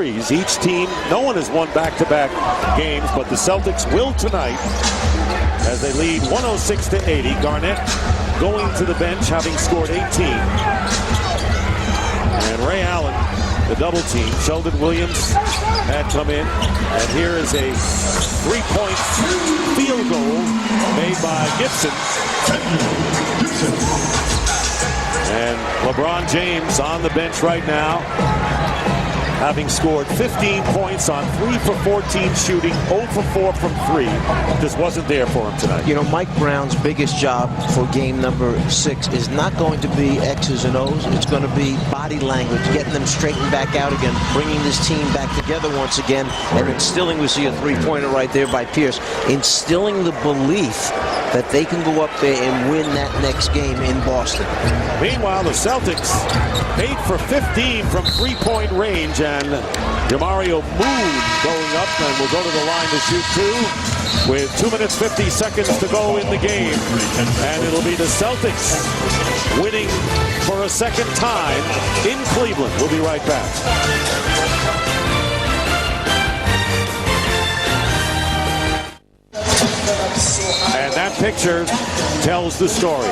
series. Each team, no one has won back-to-back games, but the Celtics will tonight as they lead 106-80. Garnett going to the bench, having scored 18. And Ray Allen, the double team. Sheldon Williams had come in. And here is a three-point field goal made by Gibson. And LeBron James on the bench right now, having scored 15 points on 3 for 14 shooting, 0 for 4 from 3. Just wasn't there for him tonight. You know, Mike Brown's biggest job for game number 6 is not going to be X's and O's. It's going to be body language, getting them straightened back out again, bringing this team back together once again, and instilling, we see a three-pointer right there by Pierce, instilling the belief that they can go up there and win that next game in Boston. Meanwhile, the Celtics 8 for 15 from three-point range, and Jamario Moon going up and will go to the line to shoot 2 with 2 minutes 50 seconds to go in the game. And it'll be the Celtics winning for a second time in Cleveland. We'll be right back. And that picture tells the story.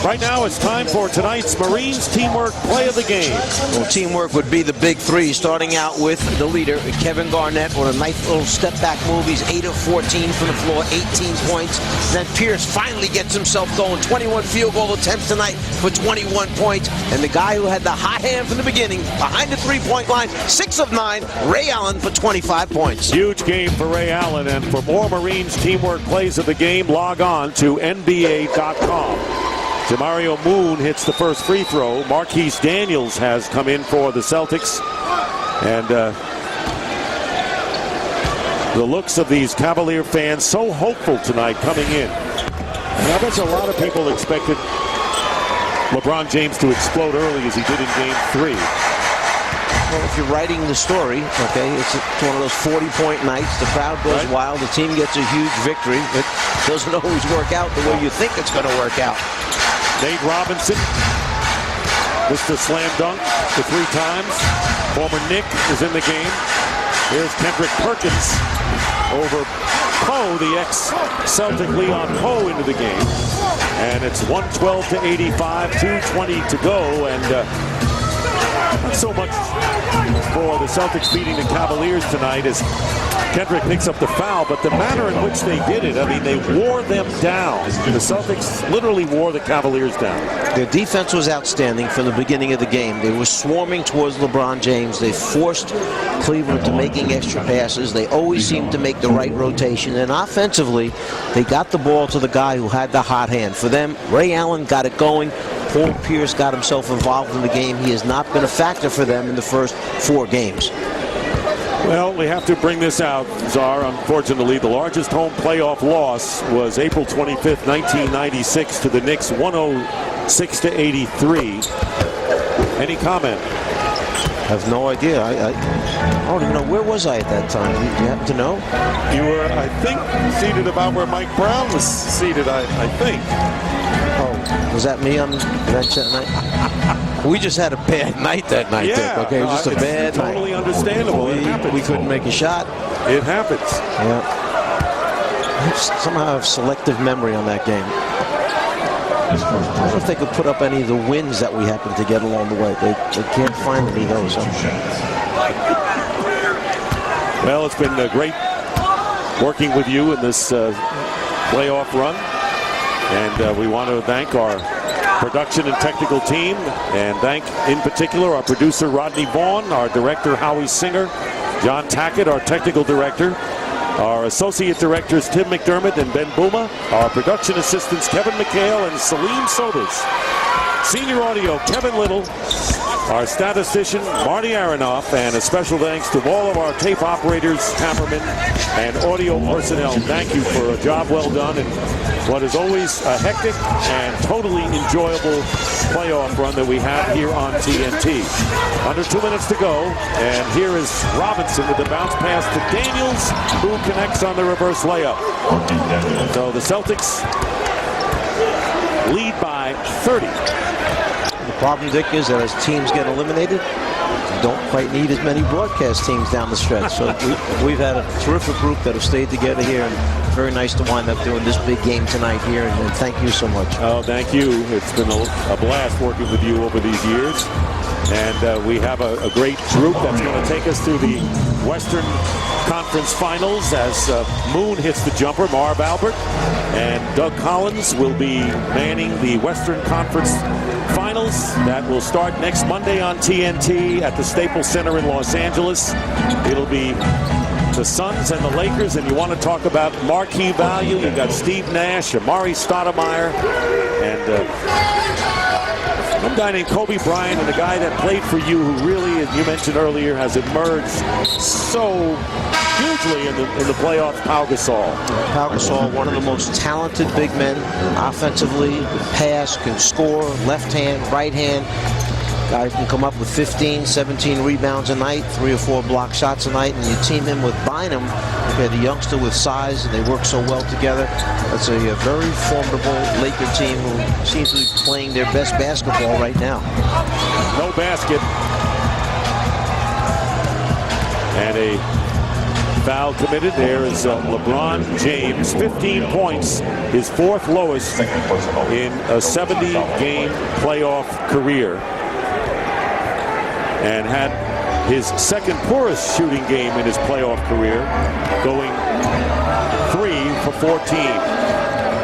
Right now, it's time for tonight's Marines Teamwork Play of the Game. Well, teamwork would be the big three, starting out with the leader, Kevin Garnett, with a nice little step-back move. He's 8 of 14 from the floor, 18 points. Then Pierce finally gets himself going. 21 field goal attempts tonight for 21 points. And the guy who had the hot hand from the beginning, behind the three-point line, 6 of 9, Ray Allen for 25 points. Huge game for Ray Allen. And for more Marines Teamwork Plays of the Game, log on to NBA.com. Jamario Moon hits the first free throw. Marquise Daniels has come in for the Celtics. And the looks of these Cavalier fans so hopeful tonight coming in. And I bet a lot of people expected LeBron James to explode early as he did in Game 3. Well, if you're writing the story, okay, it's one of those 40-point nights. The crowd goes wild. The team gets a huge victory. It doesn't always work out the way you think it's going to work out. Nate Robinson, Mr. Slam Dunk for 3 times. Former Knick is in the game. Here's Kendrick Perkins over Poe, the ex-Celtic Leon Poe, into the game. And it's 112-85, 2:20 to go. And not so much for the Celtics beating the Cavaliers tonight as Kendrick picks up the foul, but the manner in which they did it, I mean, they wore them down. The Celtics literally wore the Cavaliers down. Their defense was outstanding from the beginning of the game. They were swarming towards LeBron James. They forced Cleveland to making extra passes. They always seemed to make the right rotation. And offensively, they got the ball to the guy who had the hot hand. For them, Ray Allen got it going. Paul Pierce got himself involved in the game. He has not been a factor for them in the first 4 games. Well, we have to bring this out, Czar. Unfortunately, the largest home playoff loss was April 25th, 1996 to the Knicks, 106-83. Any comment? I have no idea. I don't even know. Where was I at that time? You happen to know? You were, I think, seated about where Mike Brown was seated, I think. Oh, was that me on the bench that night? We just had a bad night that night, yeah, Dick. Okay, it was just a bad night. Totally understandable. We couldn't make a shot. It happens. Yeah. I somehow have selective memory on that game. I don't know if they could put up any of the wins that we happened to get along the way. They can't find any of those. Well, it's been great working with you in this playoff run. And we want to thank our production and technical team, and thank in particular our producer Rodney Vaughn, our director Howie Singer, John Tackett, our technical director, our associate directors Tim McDermott and Ben Bouma, our production assistants Kevin McHale and Salim Sobers, senior audio Kevin Little, our statistician Marty Aronoff, and a special thanks to all of our tape operators, cameramen, and audio personnel. Thank you for a job well done and what is always a hectic and totally enjoyable playoff run that we have here on TNT. Under 2 minutes to go, and here is Robinson with the bounce pass to Daniels, who connects on the reverse layup. So the Celtics lead by 30. The problem, Dick, is that as teams get eliminated, don't quite need as many broadcast teams down the stretch. So we've had a terrific group that have stayed together here, and very nice to wind up doing this big game tonight here, and thank you so much. Oh, thank you. It's been a blast working with you over these years. And we have a great group that's going to take us through the Western Conference Finals as Moon hits the jumper. Marv Albert and Doug Collins will be manning the Western Conference Finals. That will start next Monday on TNT at the Staples Center in Los Angeles. It'll be the Suns and the Lakers, and you want to talk about marquee value. You've got Steve Nash, Amari Stoudemire, and one guy named Kobe Bryant, and a guy that played for you who really, as you mentioned earlier, has emerged so hugely in the playoffs, Pau Gasol. Pau Gasol, one of the most talented big men offensively, pass, can score, left hand, right hand. Guy can come up with 15, 17 rebounds a night, 3 or 4 block shots a night, and you team him with Bynum, the youngster with size, and they work so well together. That's a very formidable Laker team who seems to be playing their best basketball right now. No basket. And a foul committed. There is LeBron James, 15 points, his 4th lowest in a 70-game playoff career. And had his 2nd poorest shooting game in his playoff career, going 3 for 14.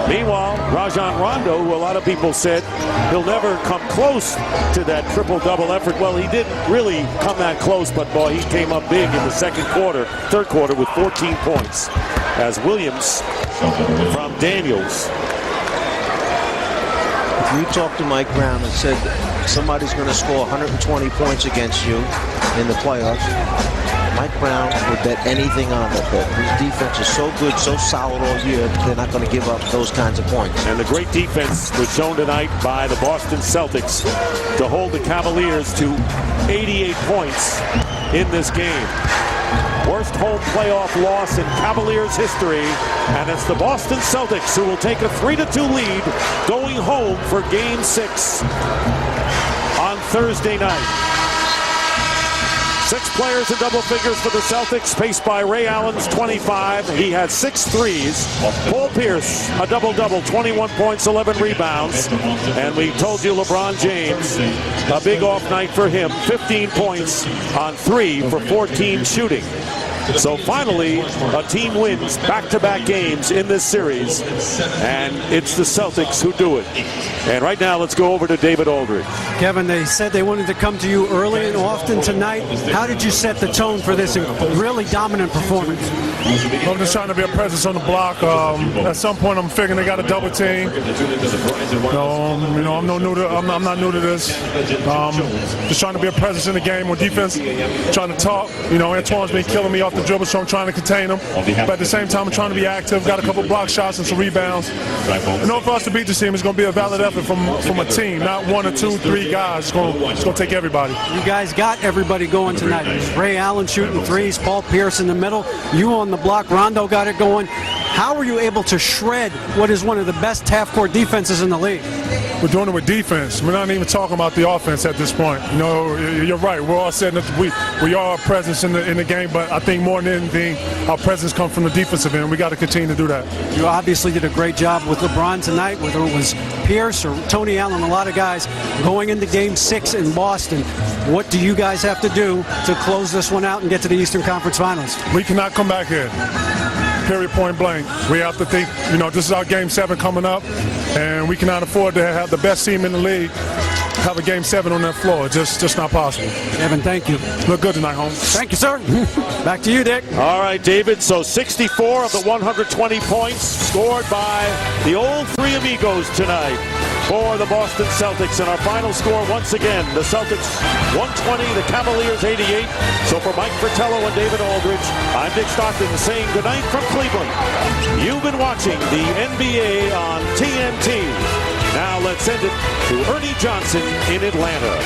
Meanwhile, Rajon Rondo, who a lot of people said he'll never come close to that triple-double effort. Well, he didn't really come that close, but boy, he came up big in the 3rd quarter with 14 points as Williams from Daniels. If you talked to Mike Brown and said somebody's going to score 120 points against you in the playoffs, Mike Brown would bet anything on that bet. His defense is so good, so solid all year, they're not going to give up those kinds of points. And the great defense was shown tonight by the Boston Celtics to hold the Cavaliers to 88 points in this game. Worst home playoff loss in Cavaliers history, and it's the Boston Celtics who will take a 3-2 lead going home for Game 6 on Thursday night. 6 players in double figures for the Celtics, paced by Ray Allen's 25. He had 6 threes. Paul Pierce, a double-double, 21 points, 11 rebounds. And we told you LeBron James, a big off night for him, 15 points on 3 for 14 shooting. So finally, a team wins back-to-back games in this series, and it's the Celtics who do it. And right now, let's go over to David Aldridge. Kevin, they said they wanted to come to you early and often tonight. How did you set the tone for this really dominant performance? I'm just trying to be a presence on the block. At some point, I'm figuring they got a double team. I'm not new to this. Just trying to be a presence in the game on defense. Trying to talk. Antoine's been killing me off the dribble, so I'm trying to contain him. But at the same time, I'm trying to be active. Got a couple block shots and some rebounds. In order for us to beat this team, it's going to be a valid effort from a team, not 1 or 2, 3 guys. It's going to take everybody. You guys got everybody going tonight. Ray Allen shooting threes, Paul Pierce in the middle, you on the block, Rondo got it going. How were you able to shred what is one of the best half-court defenses in the league? We're doing it with defense. We're not even talking about the offense at this point. You're right. We're all saying that we are a presence in the game, but I think more than anything, our presence comes from the defensive end. We got to continue to do that. You obviously did a great job with LeBron tonight, whether it was Pierce or Tony Allen, a lot of guys going into Game 6 in Boston. What do you guys have to do to close this one out and get to the Eastern Conference Finals? We cannot come back here. Period, point blank. We have to think, this is our Game 7 coming up, and we cannot afford to have the best team in the league have a Game 7 on that floor. Just not possible. Evan, thank you. Look good tonight, Holmes. Thank you, sir. Back to you, Dick. All right, David. So 64 of the 120 points scored by the old three amigos tonight for the Boston Celtics. And our final score, once again, the Celtics 120, the Cavaliers 88. So for Mike Fratello and David Aldridge, I'm Dick Stockton saying goodnight from Cleveland. You've been watching the NBA on TNT. Now let's send it to Ernie Johnson in Atlanta.